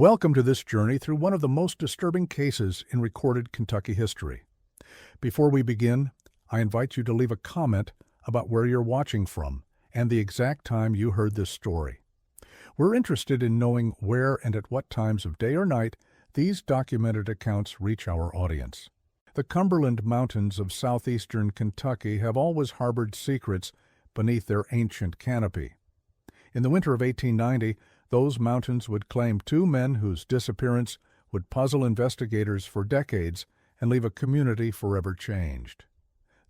Welcome to this journey through one of the most disturbing cases in recorded Kentucky history. Before we begin, I invite you to leave a comment about where you're watching from and the exact time you heard this story. We're interested in knowing where and at what times of day or night these documented accounts reach our audience. The Cumberland Mountains of southeastern Kentucky have always harbored secrets beneath their ancient canopy. In the winter of 1890, those mountains would claim two men whose disappearance would puzzle investigators for decades and leave a community forever changed.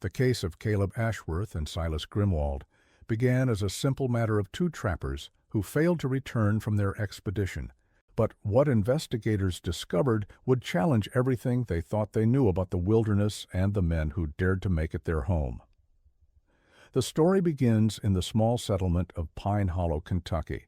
The case of Caleb Ashworth and Silas Grimwald began as a simple matter of two trappers who failed to return from their expedition. But what investigators discovered would challenge everything they thought they knew about the wilderness and the men who dared to make it their home. The story begins in the small settlement of Pine Hollow, Kentucky,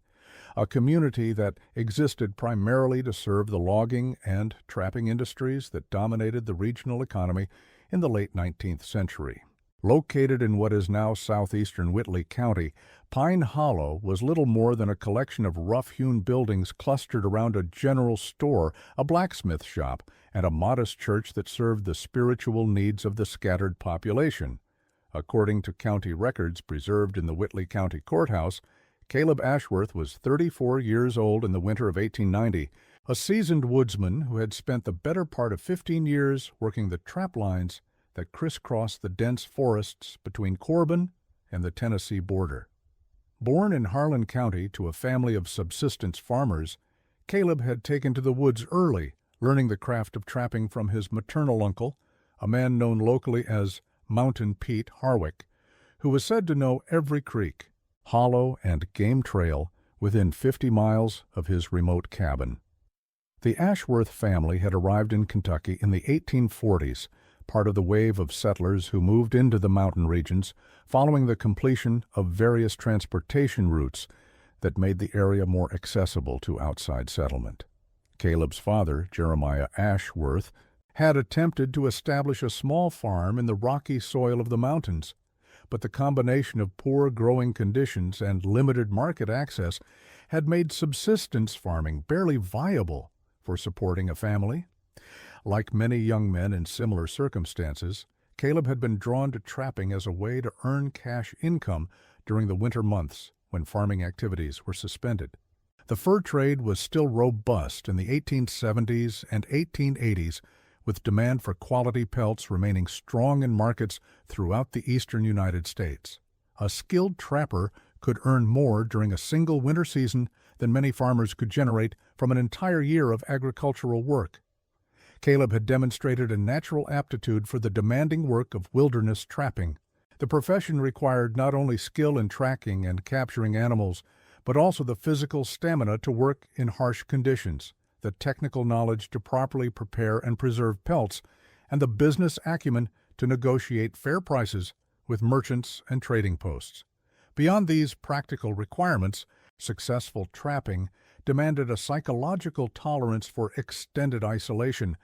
a community that existed primarily to serve the logging and trapping industries that dominated the regional economy in the late 19th century. Located in what is now southeastern Whitley County, Pine Hollow was little more than a collection of rough-hewn buildings clustered around a general store, a blacksmith shop, and a modest church that served the spiritual needs of the scattered population. According to county records preserved in the Whitley County Courthouse, Caleb Ashworth was 34 years old in the winter of 1890, a seasoned woodsman who had spent the better part of 15 years working the trap lines that crisscrossed the dense forests between Corbin and the Tennessee border. Born in Harlan County to a family of subsistence farmers, Caleb had taken to the woods early, learning the craft of trapping from his maternal uncle, a man known locally as Mountain Pete Harwick, who was said to know every creek, hollow, and game trail within 50 miles of his remote cabin. The Ashworth family had arrived in Kentucky in the 1840s, part of the wave of settlers who moved into the mountain regions following the completion of various transportation routes that made the area more accessible to outside settlement. Caleb's father, Jeremiah Ashworth, had attempted to establish a small farm in the rocky soil of the mountains, but the combination of poor growing conditions and limited market access had made subsistence farming barely viable for supporting a family. Like many young men in similar circumstances, Caleb had been drawn to trapping as a way to earn cash income during the winter months when farming activities were suspended. The fur trade was still robust in the 1870s and 1880s, with demand for quality pelts remaining strong in markets throughout the eastern United States. A skilled trapper could earn more during a single winter season than many farmers could generate from an entire year of agricultural work. Caleb had demonstrated a natural aptitude for the demanding work of wilderness trapping. The profession required not only skill in tracking and capturing animals, but also the physical stamina to work in harsh conditions, the technical knowledge to properly prepare and preserve pelts, and the business acumen to negotiate fair prices with merchants and trading posts. Beyond these practical requirements, successful trapping demanded a psychological tolerance for extended isolation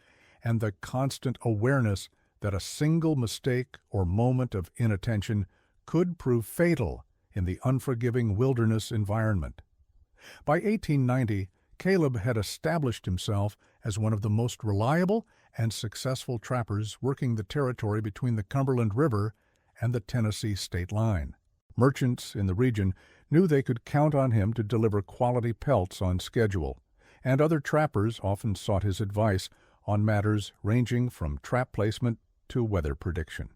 and the constant awareness that a single mistake or moment of inattention could prove fatal in the unforgiving wilderness environment. By 1890, Caleb had established himself as one of the most reliable and successful trappers working the territory between the Cumberland River and the Tennessee state line. Merchants in the region knew they could count on him to deliver quality pelts on schedule, and other trappers often sought his advice on matters ranging from trap placement to weather prediction.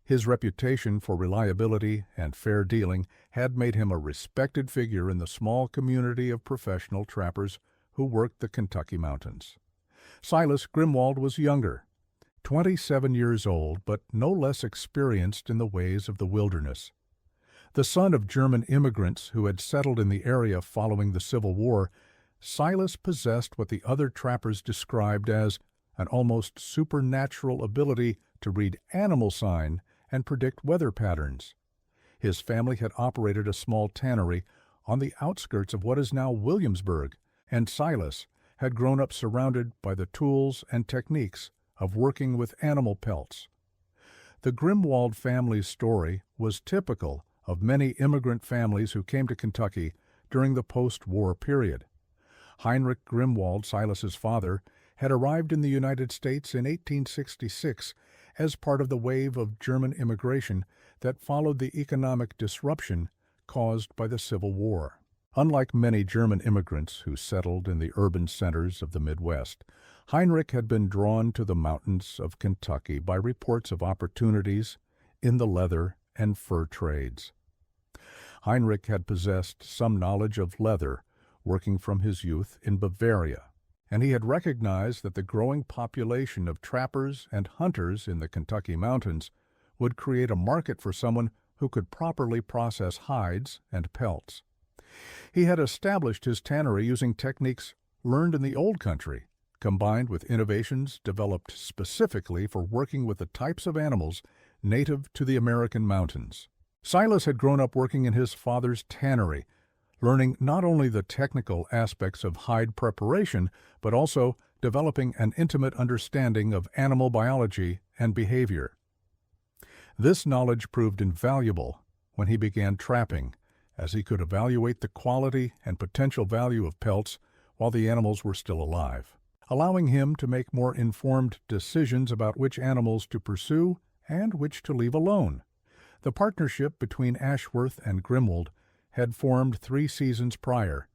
His reputation for reliability and fair dealing had made him a respected figure in the small community of professional trappers who worked the Kentucky mountains. Silas Grimwald was younger, 27 years old, but no less experienced in the ways of the wilderness. The son of German immigrants who had settled in the area following the Civil War, Silas possessed what the other trappers described as an almost supernatural ability to read animal sign and predict weather patterns. His family had operated a small tannery on the outskirts of what is now Williamsburg, and Silas had grown up surrounded by the tools and techniques of working with animal pelts. The Grimwald family's story was typical of many immigrant families who came to Kentucky during the post-war period. Heinrich Grimwald, Silas's father, had arrived in the United States in 1866 as part of the wave of German immigration that followed the economic disruption caused by the Civil War. Unlike many German immigrants who settled in the urban centers of the Midwest, Heinrich had been drawn to the mountains of Kentucky by reports of opportunities in the leather and fur trades. Heinrich had possessed some knowledge of leather working from his youth in Bavaria, and he had recognized that the growing population of trappers and hunters in the Kentucky mountains would create a market for someone who could properly process hides and pelts. He had established his tannery using techniques learned in the Old Country, combined with innovations developed specifically for working with the types of animals native to the American mountains. Silas had grown up working in his father's tannery, learning not only the technical aspects of hide preparation, but also developing an intimate understanding of animal biology and behavior. This knowledge proved invaluable when he began trapping, as he could evaluate the quality and potential value of pelts while the animals were still alive, allowing him to make more informed decisions about which animals to pursue and which to leave alone. The partnership between Ashworth and Grimwald had formed 3 seasons prior,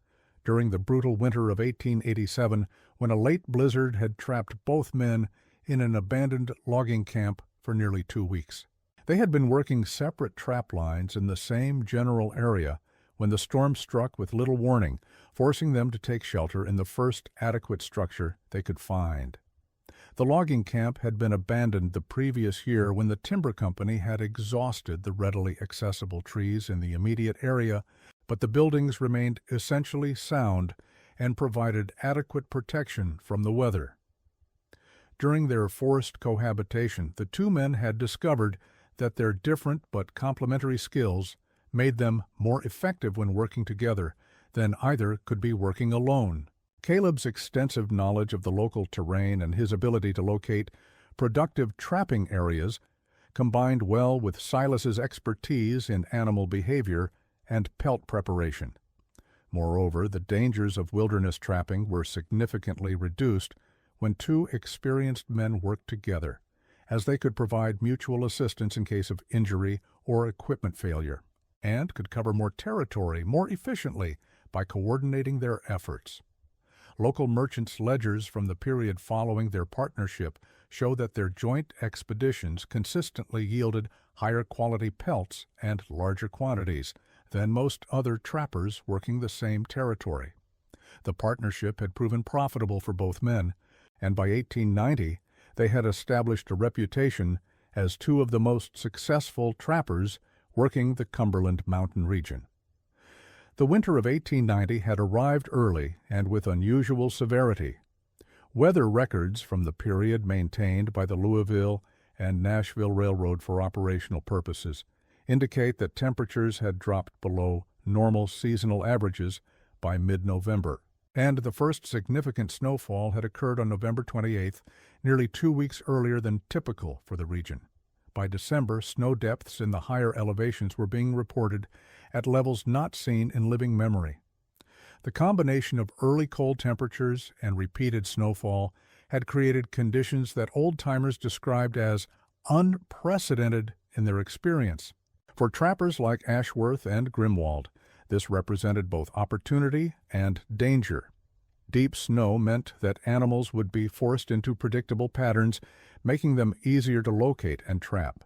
during the brutal winter of 1887, when a late blizzard had trapped both men in an abandoned logging camp for nearly 2 weeks. They had been working separate trap lines in the same general area when the storm struck with little warning, forcing them to take shelter in the first adequate structure they could find. The logging camp had been abandoned the previous year when the timber company had exhausted the readily accessible trees in the immediate area, but the buildings remained essentially sound and provided adequate protection from the weather. During their forced cohabitation, the 2 men had discovered that their different but complementary skills made them more effective when working together than either could be working alone. Caleb's extensive knowledge of the local terrain and his ability to locate productive trapping areas combined well with Silas's expertise in animal behavior and pelt preparation. Moreover, the dangers of wilderness trapping were significantly reduced when 2 experienced men worked together, as they could provide mutual assistance in case of injury or equipment failure, and could cover more territory more efficiently by coordinating their efforts. Local merchants' ledgers from the period following their partnership show that their joint expeditions consistently yielded higher quality pelts and larger quantities than most other trappers working the same territory. The partnership had proven profitable for both men, and by 1890 they had established a reputation as 2 of the most successful trappers working the Cumberland Mountain region. The winter of 1890 had arrived early and with unusual severity. Weather records from the period maintained by the Louisville and Nashville Railroad for operational purposes indicate that temperatures had dropped below normal seasonal averages by mid-November, and the first significant snowfall had occurred on November 28th, nearly 2 weeks earlier than typical for the region. By December, snow depths in the higher elevations were being reported at levels not seen in living memory. The combination of early cold temperatures and repeated snowfall had created conditions that old-timers described as unprecedented in their experience. For trappers like Ashworth and Grimwald, this represented both opportunity and danger. Deep snow meant that animals would be forced into predictable patterns, making them easier to locate and trap.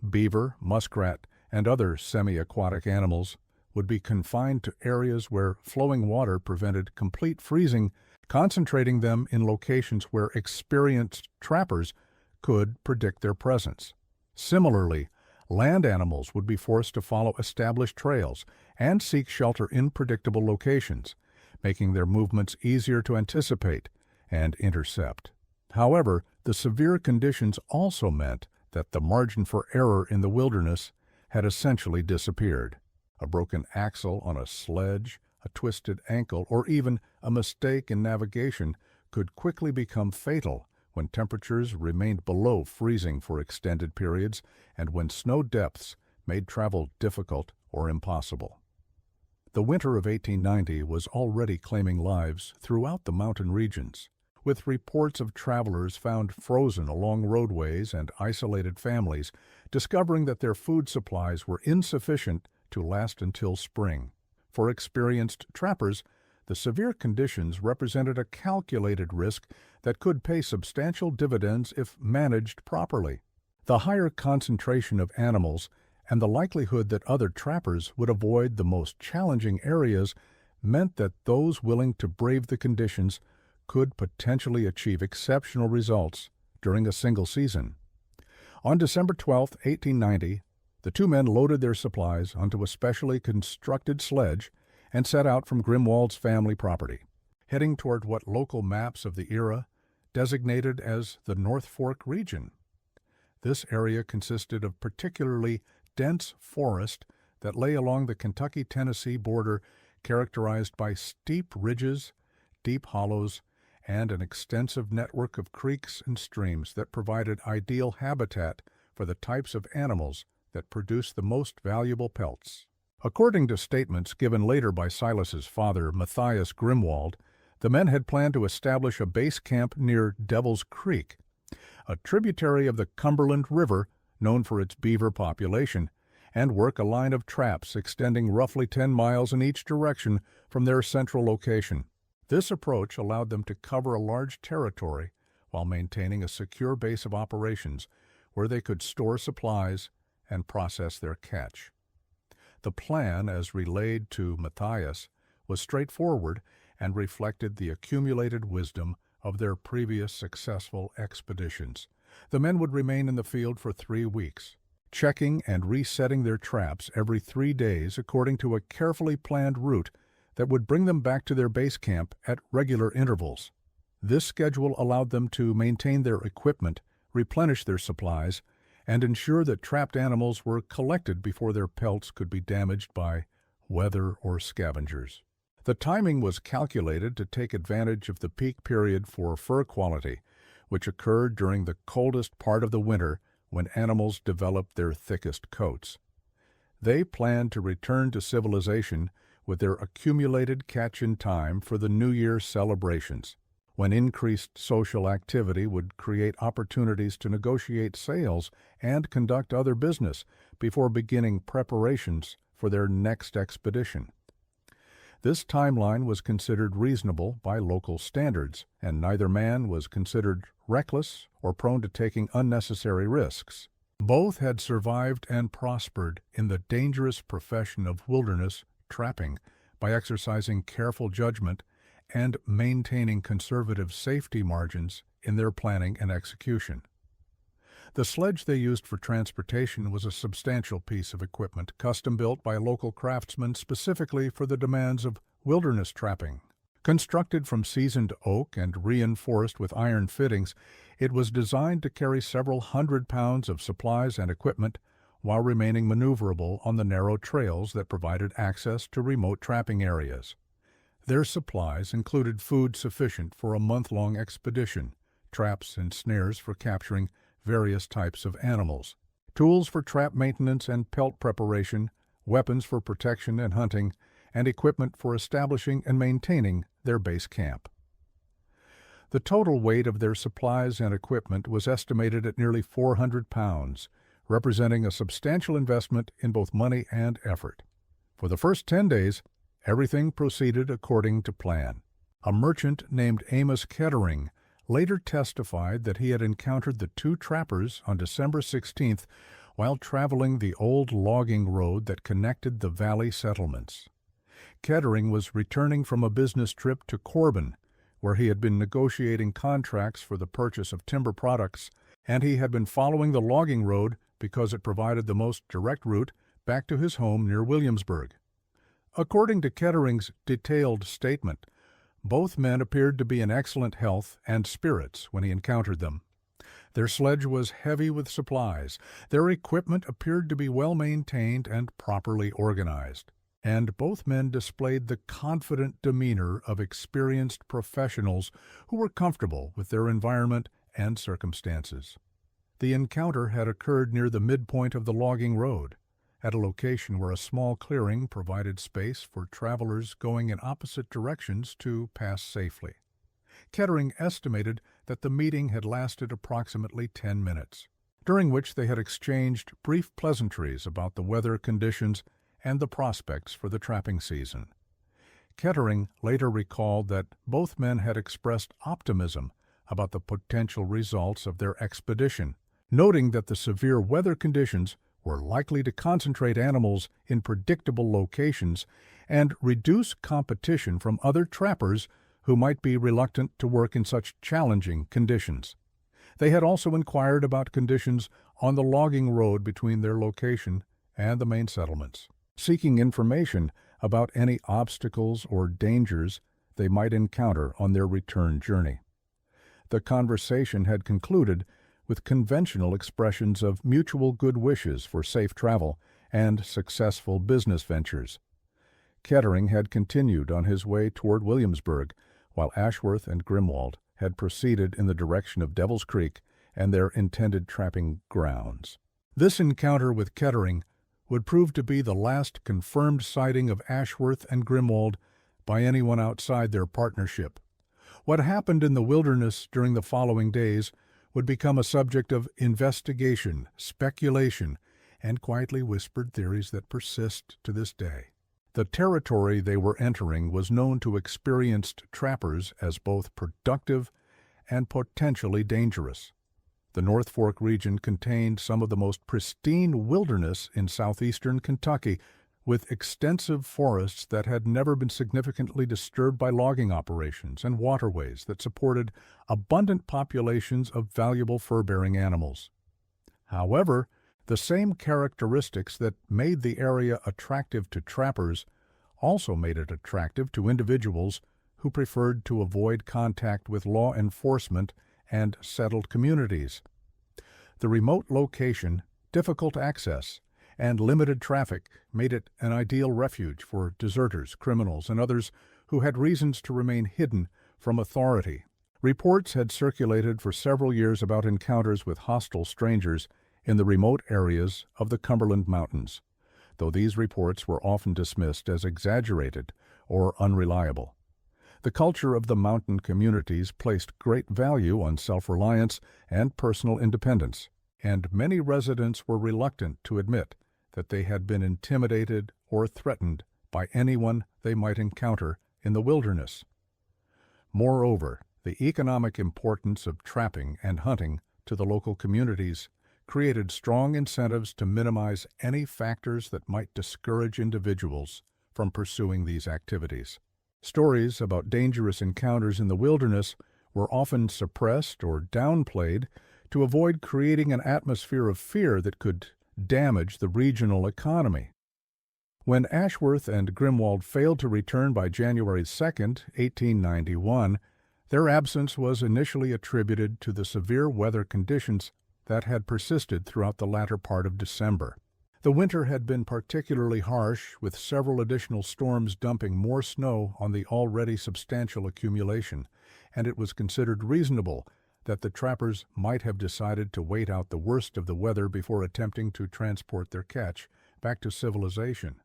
Beaver, muskrat, and other semi-aquatic animals would be confined to areas where flowing water prevented complete freezing, concentrating them in locations where experienced trappers could predict their presence. Similarly, land animals would be forced to follow established trails and seek shelter in predictable locations, making their movements easier to anticipate and intercept. However, the severe conditions also meant that the margin for error in the wilderness had essentially disappeared. A broken axle on a sledge, a twisted ankle, or even a mistake in navigation could quickly become fatal when temperatures remained below freezing for extended periods and when snow depths made travel difficult or impossible. The winter of 1890 was already claiming lives throughout the mountain regions, with reports of travelers found frozen along roadways and isolated families discovering that their food supplies were insufficient to last until spring. For experienced trappers, the severe conditions represented a calculated risk that could pay substantial dividends if managed properly. The higher concentration of animals and the likelihood that other trappers would avoid the most challenging areas meant that those willing to brave the conditions could potentially achieve exceptional results during a single season. On December 12, 1890, the two men loaded their supplies onto a specially constructed sledge and set out from Grimwald's family property, heading toward what local maps of the era designated as the North Fork region. This area consisted of particularly dense forest that lay along the Kentucky-Tennessee border, characterized by steep ridges, deep hollows, and an extensive network of creeks and streams that provided ideal habitat for the types of animals that produced the most valuable pelts. According to statements given later by Silas's father, Matthias Grimwald, the men had planned to establish a base camp near Devil's Creek, a tributary of the Cumberland River known for its beaver population, and work a line of traps extending roughly 10 miles in each direction from their central location. This approach allowed them to cover a large territory while maintaining a secure base of operations where they could store supplies and process their catch. The plan, as relayed to Matthias, was straightforward and reflected the accumulated wisdom of their previous successful expeditions. The men would remain in the field for 3 weeks, checking and resetting their traps every 3 days according to a carefully planned route that would bring them back to their base camp at regular intervals. This schedule allowed them to maintain their equipment, replenish their supplies, and ensure that trapped animals were collected before their pelts could be damaged by weather or scavengers. The timing was calculated to take advantage of the peak period for fur quality, which occurred during the coldest part of the winter when animals developed their thickest coats. They planned to return to civilization with their accumulated catch in time for the New Year celebrations, when increased social activity would create opportunities to negotiate sales and conduct other business before beginning preparations for their next expedition. This timeline was considered reasonable by local standards, and neither man was considered reckless or prone to taking unnecessary risks. Both had survived and prospered in the dangerous profession of wilderness trapping by exercising careful judgment and maintaining conservative safety margins in their planning and execution. The sledge they used for transportation was a substantial piece of equipment, custom-built by local craftsmen specifically for the demands of wilderness trapping. Constructed from seasoned oak and reinforced with iron fittings, it was designed to carry several 100 pounds of supplies and equipment while remaining maneuverable on the narrow trails that provided access to remote trapping areas. Their supplies included food sufficient for a month-long expedition, traps and snares for capturing various types of animals, tools for trap maintenance and pelt preparation, weapons for protection and hunting, and equipment for establishing and maintaining their base camp. The total weight of their supplies and equipment was estimated at nearly 400 pounds, representing a substantial investment in both money and effort. For the first 10 days, everything proceeded according to plan. A merchant named Amos Kettering later testified that he had encountered the two trappers on December 16th while traveling the old logging road that connected the valley settlements. Kettering was returning from a business trip to Corbin, where he had been negotiating contracts for the purchase of timber products, and he had been following the logging road because it provided the most direct route back to his home near Williamsburg. According to Kettering's detailed statement, both men appeared to be in excellent health and spirits when he encountered them. Their sledge was heavy with supplies, their equipment appeared to be well maintained and properly organized, and both men displayed the confident demeanor of experienced professionals who were comfortable with their environment and circumstances. The encounter had occurred near the midpoint of the logging road, at a location where a small clearing provided space for travelers going in opposite directions to pass safely. Kettering estimated that the meeting had lasted approximately 10 minutes, during which they had exchanged brief pleasantries about the weather conditions and the prospects for the trapping season. Kettering later recalled that both men had expressed optimism about the potential results of their expedition, noting that the severe weather conditions were likely to concentrate animals in predictable locations and reduce competition from other trappers who might be reluctant to work in such challenging conditions. They had also inquired about conditions on the logging road between their location and the main settlements, seeking information about any obstacles or dangers they might encounter on their return journey. The conversation had concluded with conventional expressions of mutual good wishes for safe travel and successful business ventures. Kettering had continued on his way toward Williamsburg, while Ashworth and Grimwald had proceeded in the direction of Devil's Creek and their intended trapping grounds. This encounter with Kettering would prove to be the last confirmed sighting of Ashworth and Grimwald by anyone outside their partnership. What happened in the wilderness during the following days would become a subject of investigation, speculation, and quietly whispered theories that persist to this day. The territory they were entering was known to experienced trappers as both productive and potentially dangerous. The North Fork region contained some of the most pristine wilderness in southeastern Kentucky, with extensive forests that had never been significantly disturbed by logging operations and waterways that supported abundant populations of valuable fur-bearing animals. However, the same characteristics that made the area attractive to trappers also made it attractive to individuals who preferred to avoid contact with law enforcement and settled communities. The remote location, difficult access, and limited traffic made it an ideal refuge for deserters, criminals, and others who had reasons to remain hidden from authority. Reports had circulated for several years about encounters with hostile strangers in the remote areas of the Cumberland Mountains, though these reports were often dismissed as exaggerated or unreliable. The culture of the mountain communities placed great value on self-reliance and personal independence, and many residents were reluctant to admit that they had been intimidated or threatened by anyone they might encounter in the wilderness. Moreover, the economic importance of trapping and hunting to the local communities created strong incentives to minimize any factors that might discourage individuals from pursuing these activities. Stories about dangerous encounters in the wilderness were often suppressed or downplayed to avoid creating an atmosphere of fear that could damage the regional economy. When Ashworth and Grimwald failed to return by January 2, 1891, their absence was initially attributed to the severe weather conditions that had persisted throughout the latter part of December. The winter had been particularly harsh, with several additional storms dumping more snow on the already substantial accumulation, and it was considered reasonable that the trappers might have decided to wait out the worst of the weather before attempting to transport their catch back to civilization.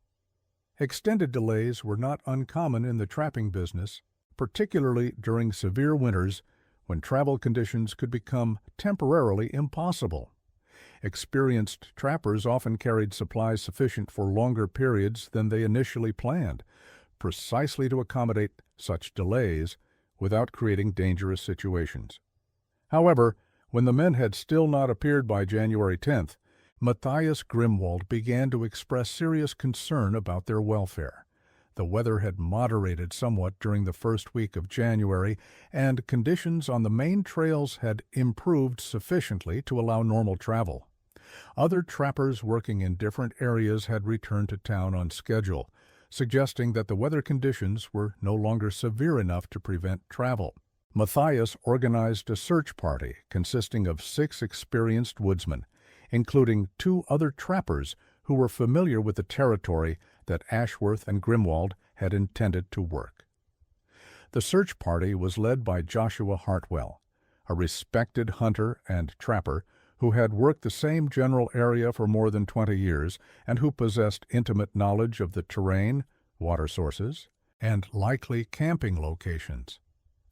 Extended delays were not uncommon in the trapping business, particularly during severe winters when travel conditions could become temporarily impossible. Experienced trappers often carried supplies sufficient for longer periods than they initially planned, precisely to accommodate such delays without creating dangerous situations. However, when the men had still not appeared by January 10th, Matthias Grimwald began to express serious concern about their welfare. The weather had moderated somewhat during the first week of January, and conditions on the main trails had improved sufficiently to allow normal travel. Other trappers working in different areas had returned to town on schedule, suggesting that the weather conditions were no longer severe enough to prevent travel. Matthias organized a search party consisting of 6 experienced woodsmen, including 2 other trappers who were familiar with the territory that Ashworth and Grimwald had intended to work. The search party was led by Joshua Hartwell, a respected hunter and trapper who had worked the same general area for more than 20 years and who possessed intimate knowledge of the terrain, water sources, and likely camping locations.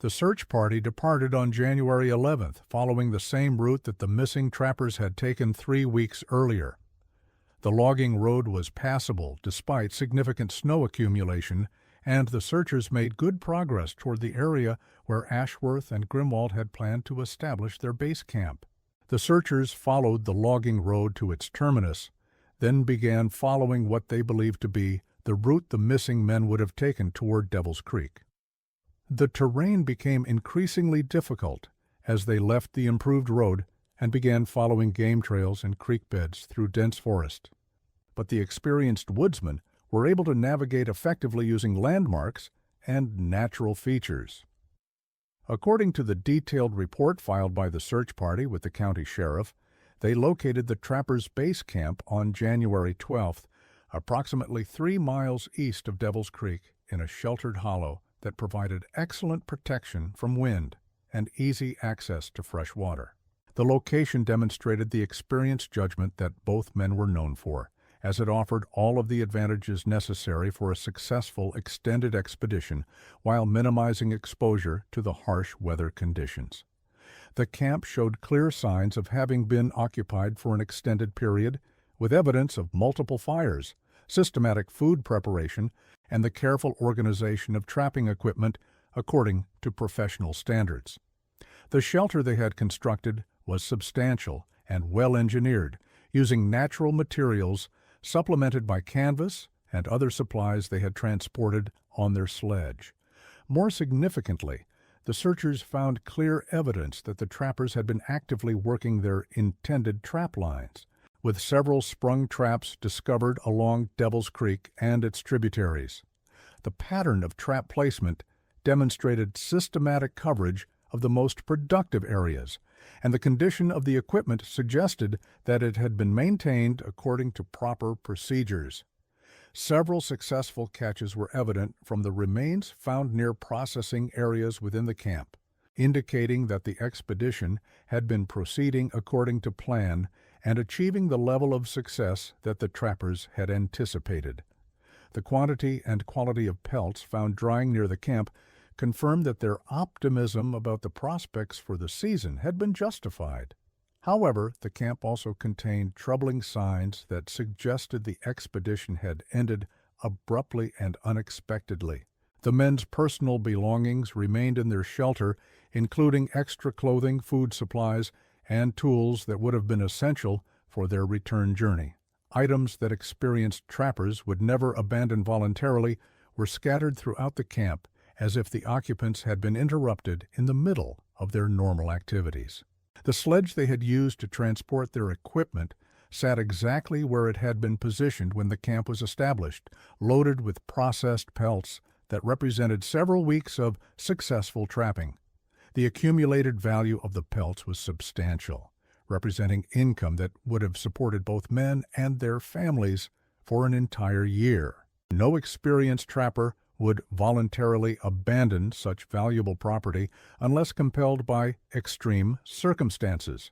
The search party departed on January 11th, following the same route that the missing trappers had taken 3 weeks earlier. The logging road was passable despite significant snow accumulation, and the searchers made good progress toward the area where Ashworth and Grimwald had planned to establish their base camp. The searchers followed the logging road to its terminus, then began following what they believed to be the route the missing men would have taken toward Devil's Creek. The terrain became increasingly difficult as they left the improved road and began following game trails and creek beds through dense forest. But the experienced woodsmen were able to navigate effectively using landmarks and natural features. According to the detailed report filed by the search party with the county sheriff, they located the trappers' base camp on January 12th, approximately 3 miles east of Devil's Creek in a sheltered hollow that provided excellent protection from wind and easy access to fresh water. The location demonstrated the experienced judgment that both men were known for, as it offered all of the advantages necessary for a successful extended expedition while minimizing exposure to the harsh weather conditions. The camp showed clear signs of having been occupied for an extended period, with evidence of multiple fires, systematic food preparation, and the careful organization of trapping equipment according to professional standards. The shelter they had constructed was substantial and well-engineered, using natural materials supplemented by canvas and other supplies they had transported on their sledge. More significantly, the searchers found clear evidence that the trappers had been actively working their intended trap lines, with several sprung traps discovered along Devil's Creek and its tributaries. The pattern of trap placement demonstrated systematic coverage of the most productive areas, and the condition of the equipment suggested that it had been maintained according to proper procedures. Several successful catches were evident from the remains found near processing areas within the camp, indicating that the expedition had been proceeding according to plan and achieving the level of success that the trappers had anticipated. The quantity and quality of pelts found drying near the camp confirmed that their optimism about the prospects for the season had been justified. However, the camp also contained troubling signs that suggested the expedition had ended abruptly and unexpectedly. The men's personal belongings remained in their shelter, including extra clothing, food supplies, and tools that would have been essential for their return journey. Items that experienced trappers would never abandon voluntarily were scattered throughout the camp, as if the occupants had been interrupted in the middle of their normal activities. The sledge they had used to transport their equipment sat exactly where it had been positioned when the camp was established, loaded with processed pelts that represented several weeks of successful trapping. The accumulated value of the pelts was substantial, representing income that would have supported both men and their families for an entire year. No experienced trapper would voluntarily abandon such valuable property unless compelled by extreme circumstances.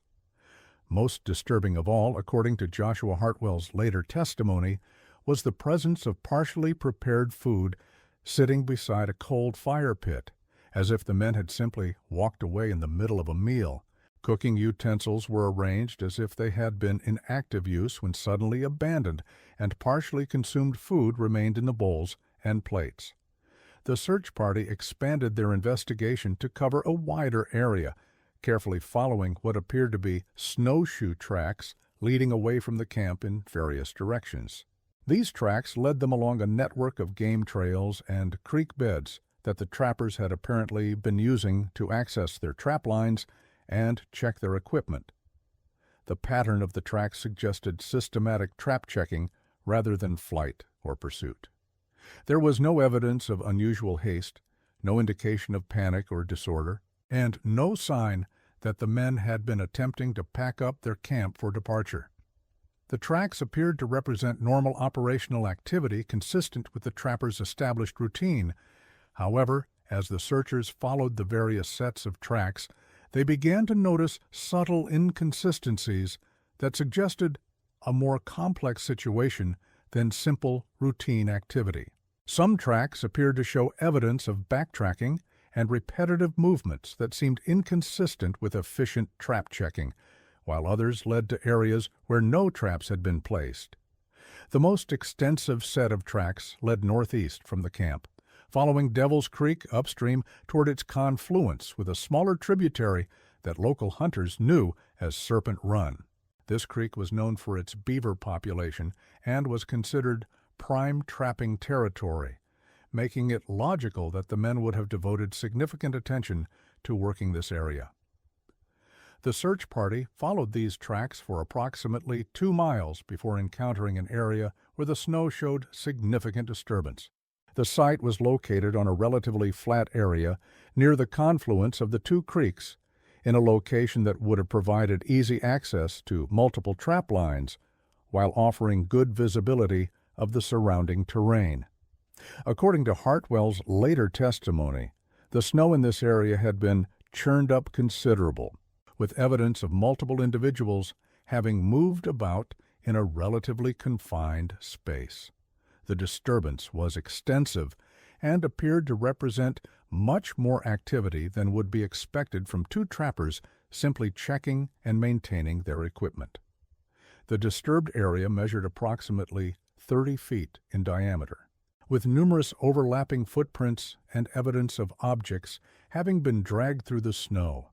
Most disturbing of all, according to Joshua Hartwell's later testimony, was the presence of partially prepared food sitting beside a cold fire pit, as if the men had simply walked away in the middle of a meal. Cooking utensils were arranged as if they had been in active use when suddenly abandoned, and partially consumed food remained in the bowls and plates. The search party expanded their investigation to cover a wider area, carefully following what appeared to be snowshoe tracks leading away from the camp in various directions. These tracks led them along a network of game trails and creek beds that the trappers had apparently been using to access their trap lines and check their equipment. The pattern of the tracks suggested systematic trap checking rather than flight or pursuit. There was no evidence of unusual haste, no indication of panic or disorder, and no sign that the men had been attempting to pack up their camp for departure. The tracks appeared to represent normal operational activity consistent with the trappers' established routine. However, as the searchers followed the various sets of tracks, They began to notice subtle inconsistencies that suggested a more complex situation than simple routine activity. Some tracks appeared to show evidence of backtracking and repetitive movements that seemed inconsistent with efficient trap checking, while others led to areas where no traps had been placed. The most extensive set of tracks led northeast from the camp, following Devil's Creek upstream toward its confluence with a smaller tributary that local hunters knew as Serpent Run. This creek was known for its beaver population and was considered prime trapping territory, making it logical that the men would have devoted significant attention to working this area. The search party followed these tracks for approximately 2 miles before encountering an area where the snow showed significant disturbance. The site was located on a relatively flat area near the confluence of the 2 creeks, in a location that would have provided easy access to multiple trap lines while offering good visibility of the surrounding terrain. According to Hartwell's later testimony, the snow in this area had been churned up considerable, with evidence of multiple individuals having moved about in a relatively confined space. The disturbance was extensive and appeared to represent much more activity than would be expected from 2 trappers simply checking and maintaining their equipment. The disturbed area measured approximately 30 feet in diameter, with numerous overlapping footprints and evidence of objects having been dragged through the snow.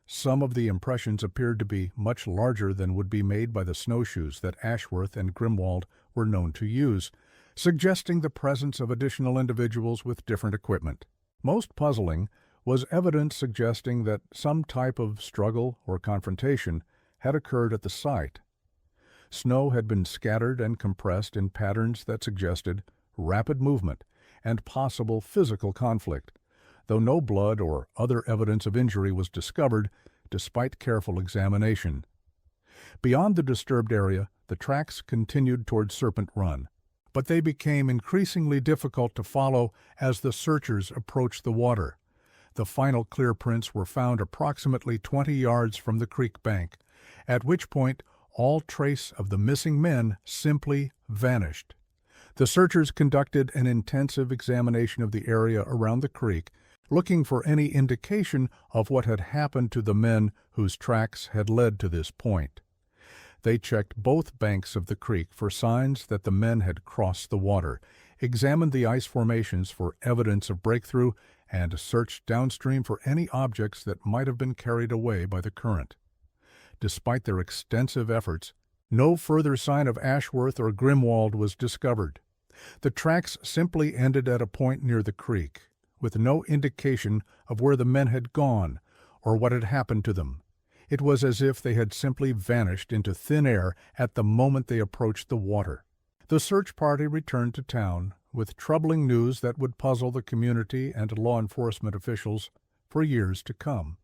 Some of the impressions appeared to be much larger than would be made by the snowshoes that Ashworth and Grimwald were known to use, suggesting the presence of additional individuals with different equipment. Most puzzling was evidence suggesting that some type of struggle or confrontation had occurred at the site. Snow had been scattered and compressed in patterns that suggested rapid movement and possible physical conflict, though no blood or other evidence of injury was discovered despite careful examination. Beyond the disturbed area, the tracks continued toward Serpent Run, but they became increasingly difficult to follow as the searchers approached the water. The final clear prints were found approximately 20 yards from the creek bank, at which point all trace of the missing men simply vanished. The searchers conducted an intensive examination of the area around the creek, looking for any indication of what had happened to the men whose tracks had led to this point. They checked both banks of the creek for signs that the men had crossed the water, examined the ice formations for evidence of breakthrough, and searched downstream for any objects that might have been carried away by the current. Despite their extensive efforts, no further sign of Ashworth or Grimwald was discovered. The tracks simply ended at a point near the creek, with no indication of where the men had gone or what had happened to them. It was as if they had simply vanished into thin air at the moment they approached the water. The search party returned to town with troubling news that would puzzle the community and law enforcement officials for years to come.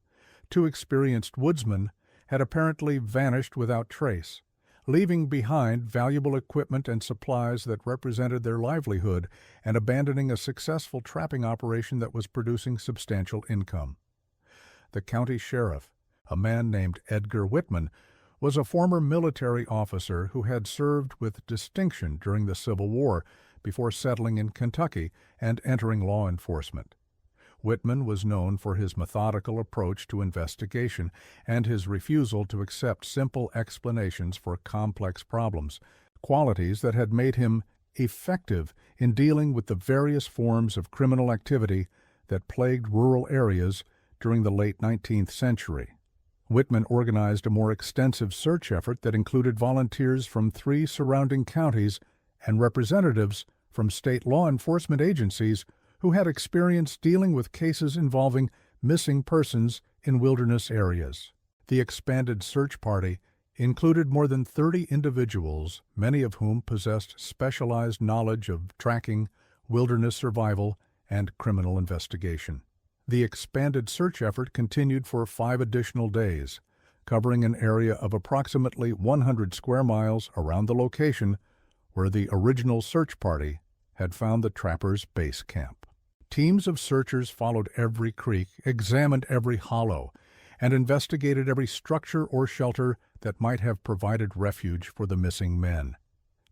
2 experienced woodsmen had apparently vanished without trace, leaving behind valuable equipment and supplies that represented their livelihood and abandoning a successful trapping operation that was producing substantial income. The county sheriff, a man named Edgar Whitman, was a former military officer who had served with distinction during the Civil War before settling in Kentucky and entering law enforcement. Whitman was known for his methodical approach to investigation and his refusal to accept simple explanations for complex problems, qualities that had made him effective in dealing with the various forms of criminal activity that plagued rural areas during the late 19th century. Whitman organized a more extensive search effort that included volunteers from 3 surrounding counties and representatives from state law enforcement agencies who had experience dealing with cases involving missing persons in wilderness areas. The expanded search party included more than 30 individuals, many of whom possessed specialized knowledge of tracking, wilderness survival, and criminal investigation. The expanded search effort continued for 5 additional days, covering an area of approximately 100 square miles around the location where the original search party had found the trappers' base camp. Teams of searchers followed every creek, examined every hollow, and investigated every structure or shelter that might have provided refuge for the missing men.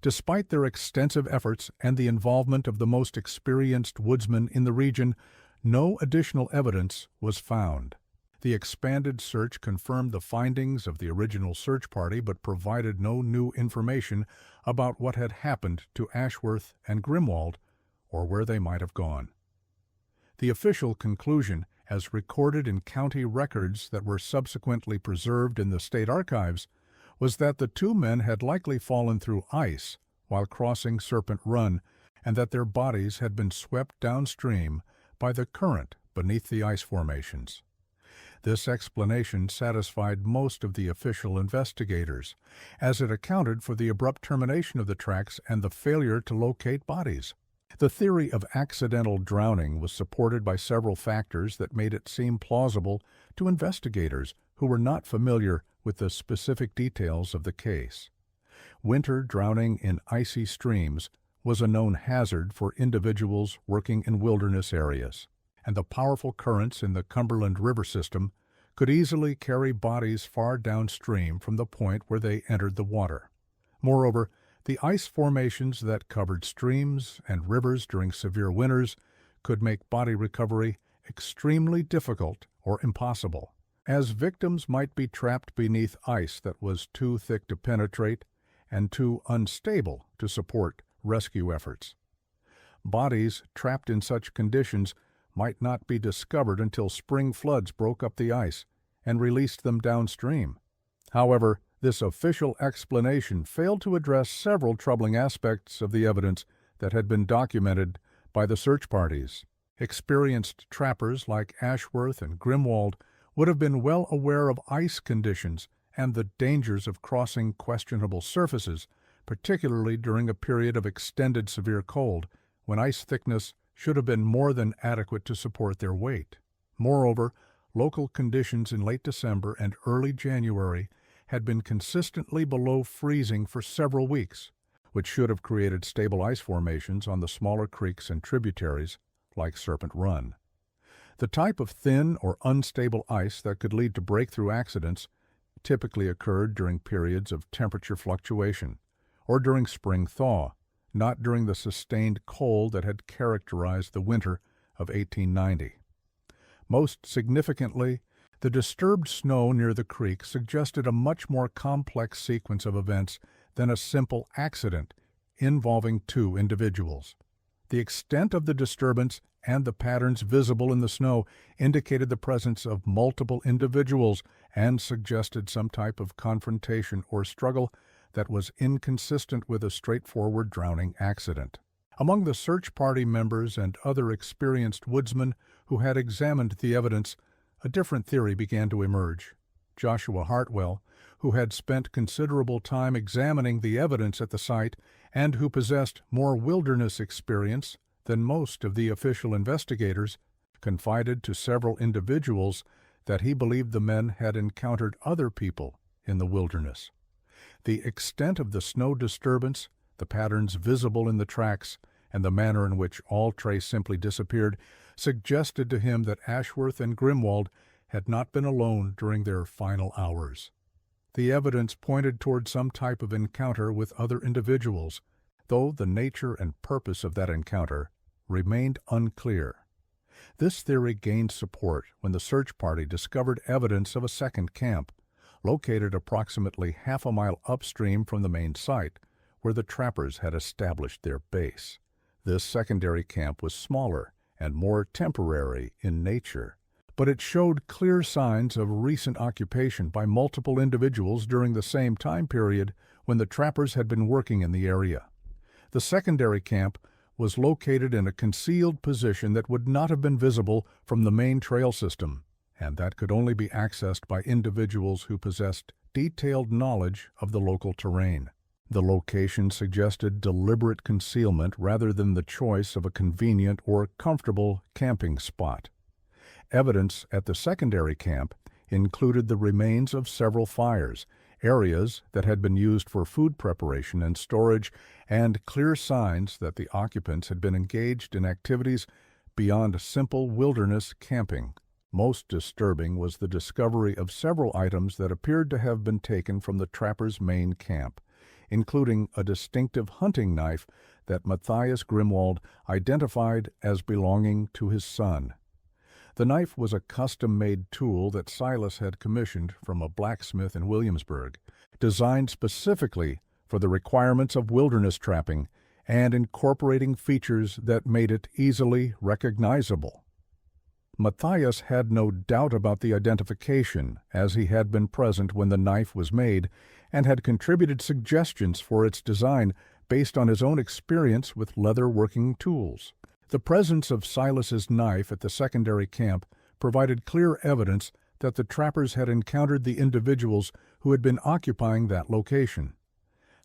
Despite their extensive efforts and the involvement of the most experienced woodsmen in the region, no additional evidence was found. The expanded search confirmed the findings of the original search party but provided no new information about what had happened to Ashworth and Grimwald or where they might have gone. The official conclusion, as recorded in county records that were subsequently preserved in the state archives, was that the two men had likely fallen through ice while crossing Serpent Run and that their bodies had been swept downstream by the current beneath the ice formations. This explanation satisfied most of the official investigators, as it accounted for the abrupt termination of the tracks and the failure to locate bodies. The theory of accidental drowning was supported by several factors that made it seem plausible to investigators who were not familiar with the specific details of the case. Winter drowning in icy streams was a known hazard for individuals working in wilderness areas, and the powerful currents in the Cumberland River system could easily carry bodies far downstream from the point where they entered the water. Moreover, the ice formations that covered streams and rivers during severe winters could make body recovery extremely difficult or impossible, as victims might be trapped beneath ice that was too thick to penetrate and too unstable to support rescue efforts. Bodies trapped in such conditions might not be discovered until spring floods broke up the ice and released them downstream. However, this official explanation failed to address several troubling aspects of the evidence that had been documented by the search parties. Experienced trappers like Ashworth and Grimwald would have been well aware of ice conditions and the dangers of crossing questionable surfaces, particularly during a period of extended severe cold, when ice thickness should have been more than adequate to support their weight. Moreover, local conditions in late December and early January had been consistently below freezing for several weeks, which should have created stable ice formations on the smaller creeks and tributaries like Serpent Run. The type of thin or unstable ice that could lead to breakthrough accidents typically occurred during periods of temperature fluctuation or during spring thaw, not during the sustained cold that had characterized the winter of 1890. Most significantly, the disturbed snow near the creek suggested a much more complex sequence of events than a simple accident involving two individuals. The extent of the disturbance and the patterns visible in the snow indicated the presence of multiple individuals and suggested some type of confrontation or struggle that was inconsistent with a straightforward drowning accident. Among the search party members and other experienced woodsmen who had examined the evidence, a different theory began to emerge. Joshua Hartwell, who had spent considerable time examining the evidence at the site and who possessed more wilderness experience than most of the official investigators, confided to several individuals that he believed the men had encountered other people in the wilderness. The extent of the snow disturbance, the patterns visible in the tracks, and the manner in which all trace simply disappeared suggested to him that Ashworth and Grimwald had not been alone during their final hours. The evidence pointed toward some type of encounter with other individuals, though the nature and purpose of that encounter remained unclear. This theory gained support when the search party discovered evidence of a second camp, located approximately half a mile upstream from the main site, where the trappers had established their base. This secondary camp was smaller and more temporary in nature, but it showed clear signs of recent occupation by multiple individuals during the same time period when the trappers had been working in the area. The secondary camp was located in a concealed position that would not have been visible from the main trail system, and that could only be accessed by individuals who possessed detailed knowledge of the local terrain. The location suggested deliberate concealment rather than the choice of a convenient or comfortable camping spot. Evidence at the secondary camp included the remains of several fires, areas that had been used for food preparation and storage, and clear signs that the occupants had been engaged in activities beyond simple wilderness camping. Most disturbing was the discovery of several items that appeared to have been taken from the trappers' main camp, including a distinctive hunting knife that Matthias Grimwald identified as belonging to his son. The knife was a custom-made tool that Silas had commissioned from a blacksmith in Williamsburg, designed specifically for the requirements of wilderness trapping and incorporating features that made it easily recognizable. Matthias had no doubt about the identification, as he had been present when the knife was made and had contributed suggestions for its design based on his own experience with leather-working tools. The presence of Silas's knife at the secondary camp provided clear evidence that the trappers had encountered the individuals who had been occupying that location.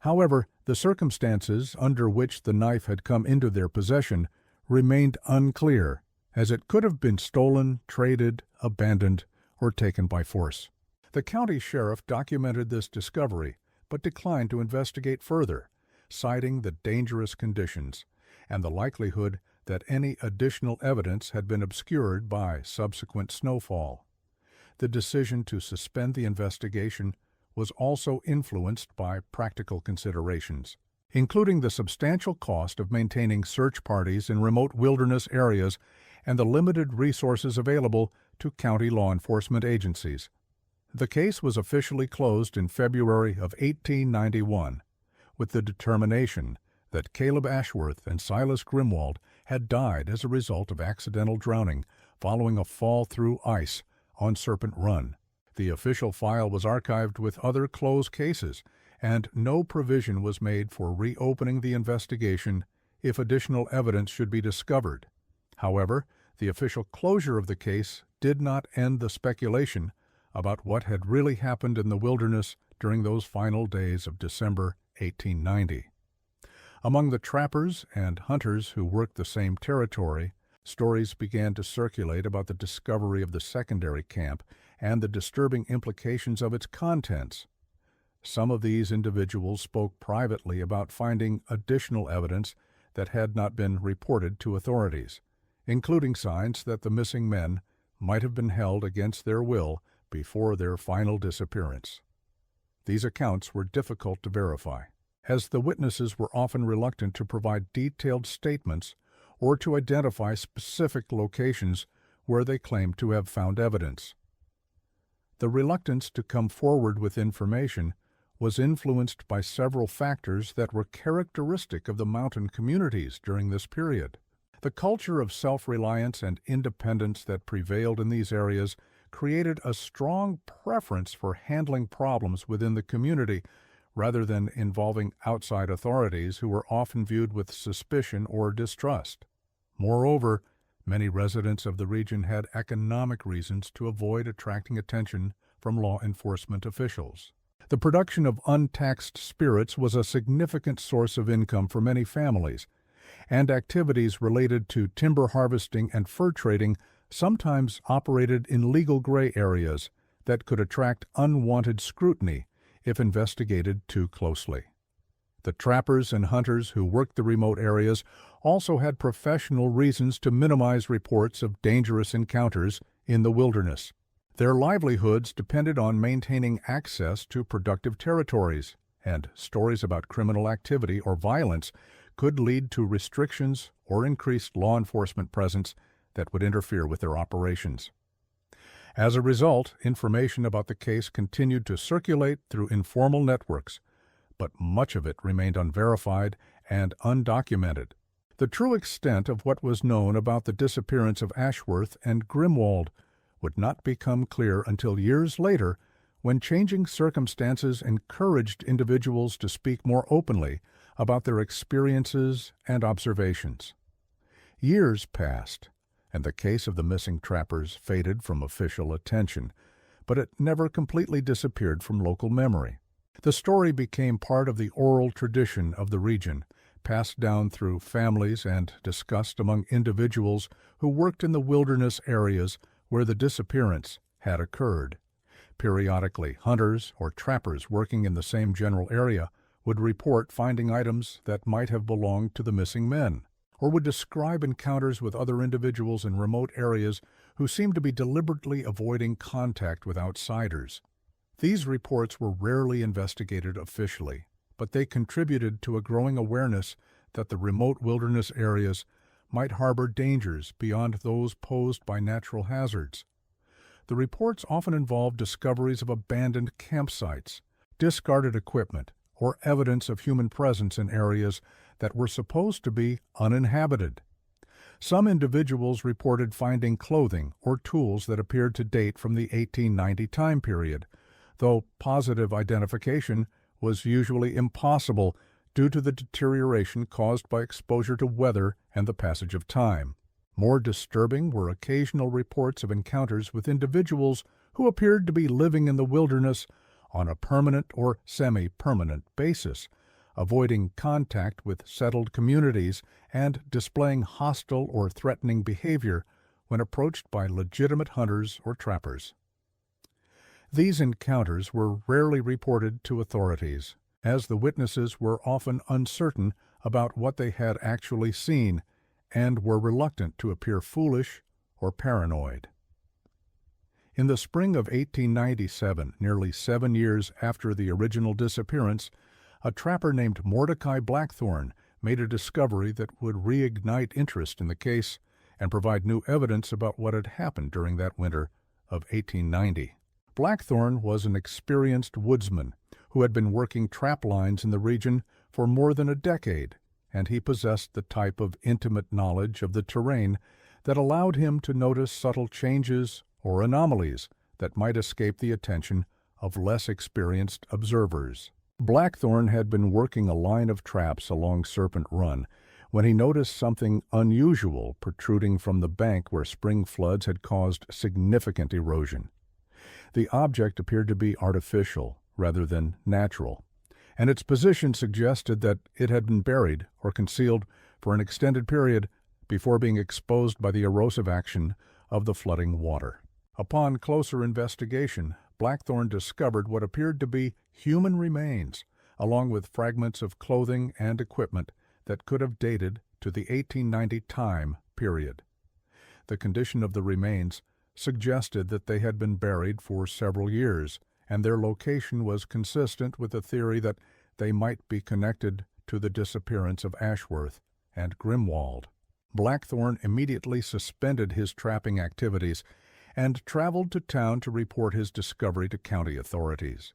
However, the circumstances under which the knife had come into their possession remained unclear, as it could have been stolen, traded, abandoned, or taken by force. The county sheriff documented this discovery, but declined to investigate further, citing the dangerous conditions and the likelihood that any additional evidence had been obscured by subsequent snowfall. The decision to suspend the investigation was also influenced by practical considerations, including the substantial cost of maintaining search parties in remote wilderness areas and the limited resources available to county law enforcement agencies. The case was officially closed in February of 1891, with the determination that Caleb Ashworth and Silas Grimwald had died as a result of accidental drowning following a fall through ice on Serpent Run. The official file was archived with other closed cases, and no provision was made for reopening the investigation if additional evidence should be discovered. However, the official closure of the case did not end the speculation about what had really happened in the wilderness during those final days of December 1890. Among the trappers and hunters who worked the same territory, stories began to circulate about the discovery of the secondary camp and the disturbing implications of its contents. Some of these individuals spoke privately about finding additional evidence that had not been reported to authorities, including signs that the missing men might have been held against their will before their final disappearance. These accounts were difficult to verify, as the witnesses were often reluctant to provide detailed statements or to identify specific locations where they claimed to have found evidence. The reluctance to come forward with information was influenced by several factors that were characteristic of the mountain communities during this period. The culture of self-reliance and independence that prevailed in these areas created a strong preference for handling problems within the community rather than involving outside authorities who were often viewed with suspicion or distrust. Moreover, many residents of the region had economic reasons to avoid attracting attention from law enforcement officials. The production of untaxed spirits was a significant source of income for many families, and activities related to timber harvesting and fur trading sometimes operated in legal gray areas that could attract unwanted scrutiny if investigated too closely. The trappers and hunters who worked the remote areas also had professional reasons to minimize reports of dangerous encounters in the wilderness. Their livelihoods depended on maintaining access to productive territories, and stories about criminal activity or violence could lead to restrictions or increased law enforcement presence that would interfere with their operations. As a result, information about the case continued to circulate through informal networks, but much of it remained unverified and undocumented. The true extent of what was known about the disappearance of Ashworth and Grimwald would not become clear until years later, when changing circumstances encouraged individuals to speak more openly about their experiences and observations. Years passed, and the case of the missing trappers faded from official attention, but it never completely disappeared from local memory. The story became part of the oral tradition of the region, passed down through families and discussed among individuals who worked in the wilderness areas where the disappearance had occurred. Periodically, hunters or trappers working in the same general area would report finding items that might have belonged to the missing men, or would describe encounters with other individuals in remote areas who seemed to be deliberately avoiding contact with outsiders. These reports were rarely investigated officially, but they contributed to a growing awareness that the remote wilderness areas might harbor dangers beyond those posed by natural hazards. The reports often involved discoveries of abandoned campsites, discarded equipment, or evidence of human presence in areas that were supposed to be uninhabited. Some individuals reported finding clothing or tools that appeared to date from the 1890 time period, though positive identification was usually impossible due to the deterioration caused by exposure to weather and the passage of time. More disturbing were occasional reports of encounters with individuals who appeared to be living in the wilderness on a permanent or semi-permanent basis, avoiding contact with settled communities and displaying hostile or threatening behavior when approached by legitimate hunters or trappers. These encounters were rarely reported to authorities, as the witnesses were often uncertain about what they had actually seen and were reluctant to appear foolish or paranoid. In the spring of 1897, nearly 7 years after the original disappearance, a trapper named Mordecai Blackthorne made a discovery that would reignite interest in the case and provide new evidence about what had happened during that winter of 1890. Blackthorne was an experienced woodsman who had been working trap lines in the region for more than a decade, and he possessed the type of intimate knowledge of the terrain that allowed him to notice subtle changes or anomalies that might escape the attention of less experienced observers. Blackthorne had been working a line of traps along Serpent Run when he noticed something unusual protruding from the bank where spring floods had caused significant erosion. The object appeared to be artificial rather than natural, and its position suggested that it had been buried or concealed for an extended period before being exposed by the erosive action of the flooding water. Upon closer investigation, Blackthorne discovered what appeared to be human remains, along with fragments of clothing and equipment that could have dated to the 1890 time period. The condition of the remains suggested that they had been buried for several years, and their location was consistent with the theory that they might be connected to the disappearance of Ashworth and Grimwald. Blackthorne immediately suspended his trapping activities and traveled to town to report his discovery to county authorities.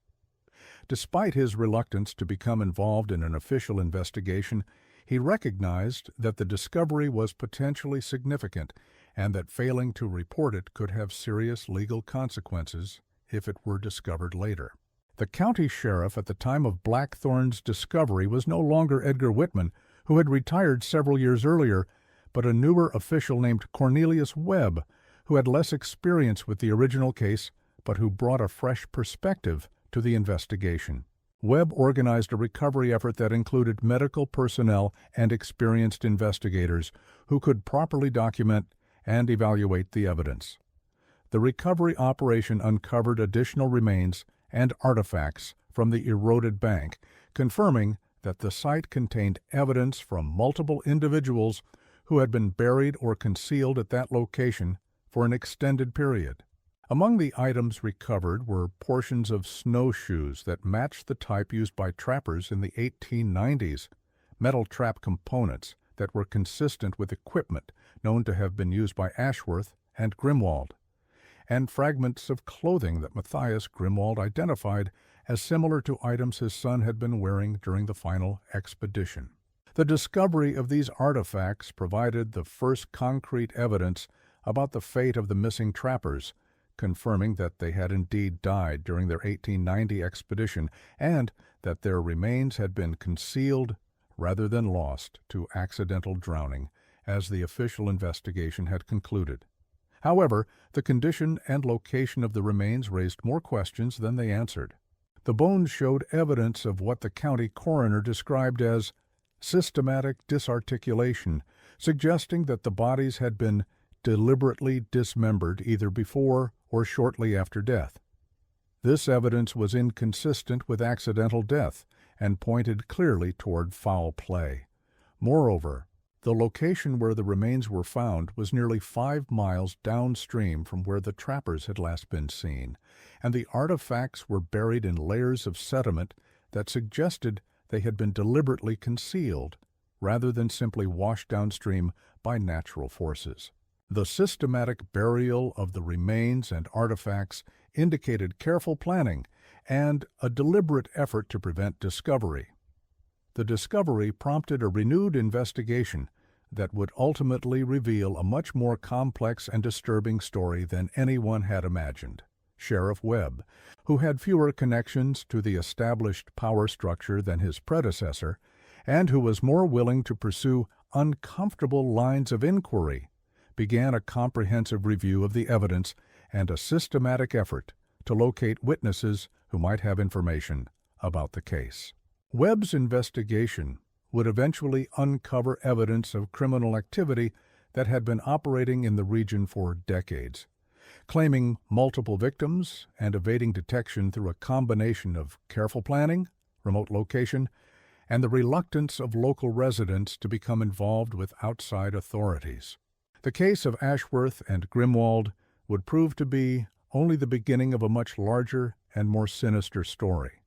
Despite his reluctance to become involved in an official investigation, he recognized that the discovery was potentially significant and that failing to report it could have serious legal consequences if it were discovered later. The county sheriff at the time of Blackthorne's discovery was no longer Edgar Whitman, who had retired several years earlier, but a newer official named Cornelius Webb, who had less experience with the original case, but who brought a fresh perspective to the investigation. Webb organized a recovery effort that included medical personnel and experienced investigators who could properly document and evaluate the evidence. The recovery operation uncovered additional remains and artifacts from the eroded bank, confirming that the site contained evidence from multiple individuals who had been buried or concealed at that location for an extended period. Among the items recovered were portions of snowshoes that matched the type used by trappers in the 1890s, metal trap components that were consistent with equipment known to have been used by Ashworth and Grimwald, and fragments of clothing that Matthias Grimwald identified as similar to items his son had been wearing during the final expedition. The discovery of these artifacts provided the first concrete evidence about the fate of the missing trappers, confirming that they had indeed died during their 1890 expedition and that their remains had been concealed rather than lost to accidental drowning, as the official investigation had concluded. However, the condition and location of the remains raised more questions than they answered. The bones showed evidence of what the county coroner described as systematic disarticulation, suggesting that the bodies had been deliberately dismembered either before or shortly after death. This evidence was inconsistent with accidental death and pointed clearly toward foul play. Moreover, The location where the remains were found was nearly 5 miles downstream from where the trappers had last been seen, and the artifacts were buried in layers of sediment that suggested they had been deliberately concealed, rather than simply washed downstream by natural forces. The systematic burial of the remains and artifacts indicated careful planning and a deliberate effort to prevent discovery. The discovery prompted a renewed investigation that would ultimately reveal a much more complex and disturbing story than anyone had imagined. Sheriff Webb, who had fewer connections to the established power structure than his predecessor, and who was more willing to pursue uncomfortable lines of inquiry, began a comprehensive review of the evidence and a systematic effort to locate witnesses who might have information about the case. Webb's investigation would eventually uncover evidence of criminal activity that had been operating in the region for decades, claiming multiple victims and evading detection through a combination of careful planning, remote location, and the reluctance of local residents to become involved with outside authorities. The case of Ashworth and Grimwald would prove to be only the beginning of a much larger and more sinister story.